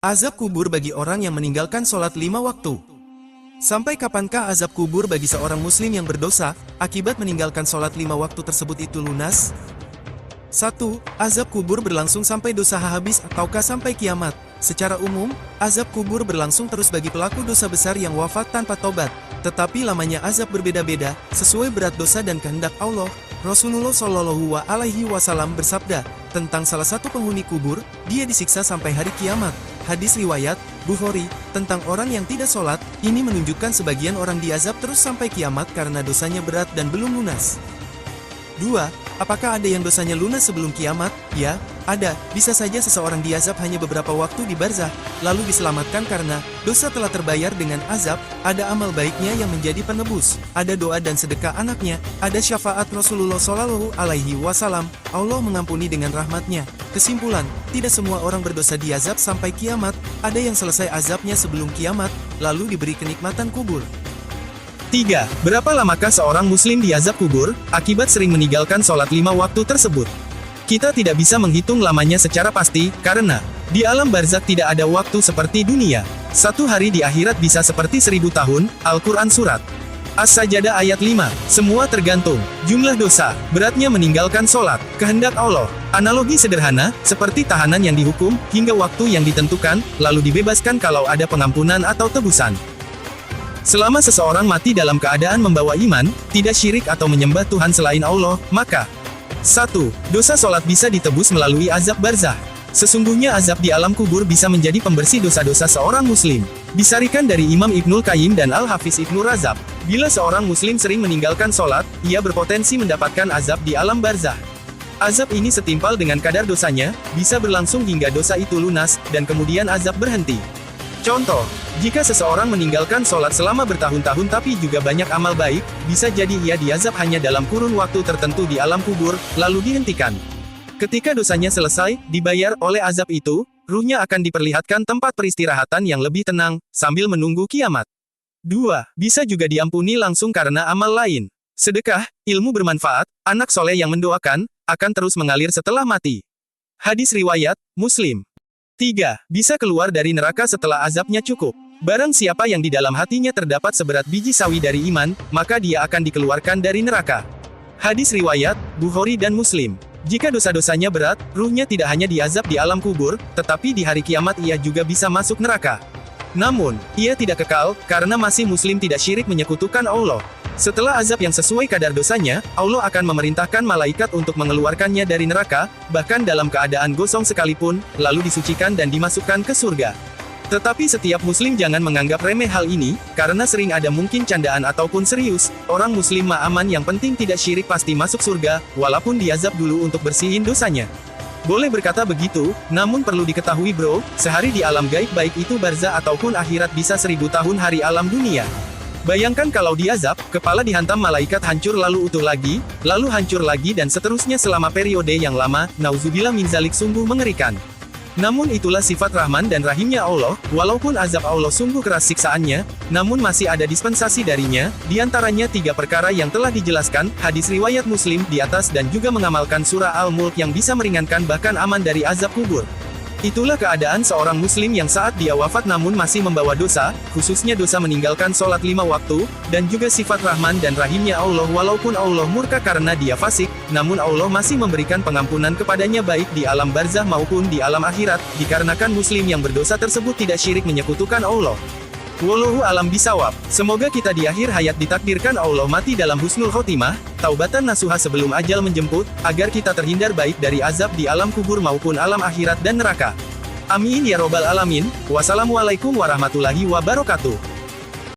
Azab kubur bagi orang yang meninggalkan sholat 5 waktu. Sampai kapankah azab kubur bagi seorang muslim yang berdosa, akibat meninggalkan sholat 5 waktu tersebut itu lunas? 1. Azab kubur berlangsung sampai dosa habis ataukah sampai kiamat? Secara umum, azab kubur berlangsung terus bagi pelaku dosa besar yang wafat tanpa tobat. Tetapi lamanya azab berbeda-beda, sesuai berat dosa dan kehendak Allah. Rasulullah Shallallahu Alaihi Wasallam bersabda, tentang salah satu penghuni kubur, dia disiksa sampai hari kiamat. Hadis riwayat Bukhari, tentang orang yang tidak sholat, ini menunjukkan sebagian orang diazab terus sampai kiamat karena dosanya berat dan belum lunas. 2. Apakah ada yang dosanya lunas sebelum kiamat? Ya, ada. Bisa saja seseorang diazab hanya beberapa waktu di barzah, lalu diselamatkan karena dosa telah terbayar dengan azab, ada amal baiknya yang menjadi penebus, ada doa dan sedekah anaknya, ada syafaat Rasulullah Shallallahu Alaihi Wasallam, Allah mengampuni dengan rahmatnya. Kesimpulan, tidak semua orang berdosa diazab sampai kiamat, ada yang selesai azabnya sebelum kiamat, lalu diberi kenikmatan kubur. 3. Berapa lamakah seorang muslim diazab kubur, akibat sering meninggalkan sholat 5 waktu tersebut? Kita tidak bisa menghitung lamanya secara pasti, karena di alam barzakh tidak ada waktu seperti dunia. Satu hari di akhirat bisa seperti 1000 tahun, Al-Quran Surat As-Sajadah ayat 5. Semua tergantung jumlah dosa, beratnya meninggalkan sholat, kehendak Allah. Analogi sederhana, seperti tahanan yang dihukum, hingga waktu yang ditentukan, lalu dibebaskan kalau ada pengampunan atau tebusan. Selama seseorang mati dalam keadaan membawa iman, tidak syirik atau menyembah Tuhan selain Allah, maka 1. Dosa sholat bisa ditebus melalui azab barzakh. Sesungguhnya azab di alam kubur bisa menjadi pembersih dosa-dosa seorang muslim. Disarikan dari Imam Ibnul Qayyim dan Al-Hafiz Ibnu Razab, bila seorang muslim sering meninggalkan sholat, ia berpotensi mendapatkan azab di alam barzakh. Azab ini setimpal dengan kadar dosanya, bisa berlangsung hingga dosa itu lunas, dan kemudian azab berhenti. Contoh, jika seseorang meninggalkan sholat selama bertahun-tahun tapi juga banyak amal baik, bisa jadi ia diazab hanya dalam kurun waktu tertentu di alam kubur, lalu dihentikan. Ketika dosanya selesai, dibayar oleh azab itu, ruhnya akan diperlihatkan tempat peristirahatan yang lebih tenang, sambil menunggu kiamat. 2. Bisa juga diampuni langsung karena amal lain. Sedekah, ilmu bermanfaat, anak soleh yang mendoakan, akan terus mengalir setelah mati. Hadis riwayat Muslim. 3. Bisa keluar dari neraka setelah azabnya cukup. Barang siapa yang di dalam hatinya terdapat seberat biji sawi dari iman, maka dia akan dikeluarkan dari neraka. Hadis riwayat Bukhari dan Muslim. Jika dosa-dosanya berat, ruhnya tidak hanya diazab di alam kubur, tetapi di hari kiamat ia juga bisa masuk neraka. Namun, ia tidak kekal, karena masih muslim tidak syirik menyekutukan Allah. Setelah azab yang sesuai kadar dosanya, Allah akan memerintahkan malaikat untuk mengeluarkannya dari neraka, bahkan dalam keadaan gosong sekalipun, lalu disucikan dan dimasukkan ke surga. Tetapi setiap muslim jangan menganggap remeh hal ini, karena sering ada mungkin candaan ataupun serius, orang muslim mah aman yang penting tidak syirik pasti masuk surga, walaupun diazab dulu untuk bersihin dosanya. Boleh berkata begitu, namun perlu diketahui bro, sehari di alam gaib baik itu barzah ataupun akhirat bisa 1000 tahun hari alam dunia. Bayangkan kalau diazab, kepala dihantam malaikat hancur lalu utuh lagi, lalu hancur lagi dan seterusnya selama periode yang lama, nauzubillah min zalik sungguh mengerikan. Namun itulah sifat Rahman dan Rahimnya Allah, walaupun azab Allah sungguh keras siksaannya, namun masih ada dispensasi darinya, diantaranya 3 perkara yang telah dijelaskan, hadis riwayat Muslim di atas dan juga mengamalkan surah Al-Mulk yang bisa meringankan bahkan aman dari azab kubur. Itulah keadaan seorang muslim yang saat dia wafat namun masih membawa dosa, khususnya dosa meninggalkan sholat 5 waktu, dan juga sifat Rahman dan Rahimnya Allah walaupun Allah murka karena dia fasik, namun Allah masih memberikan pengampunan kepadanya baik di alam barzah maupun di alam akhirat, dikarenakan muslim yang berdosa tersebut tidak syirik menyekutukan Allah. Wallahu alam bisawab. Semoga kita di akhir hayat ditakdirkan Allah mati dalam husnul khotimah, taubatan nasuha sebelum ajal menjemput, agar kita terhindar baik dari azab di alam kubur maupun alam akhirat dan neraka. Amin ya robbal alamin. Wassalamualaikum warahmatullahi wabarakatuh.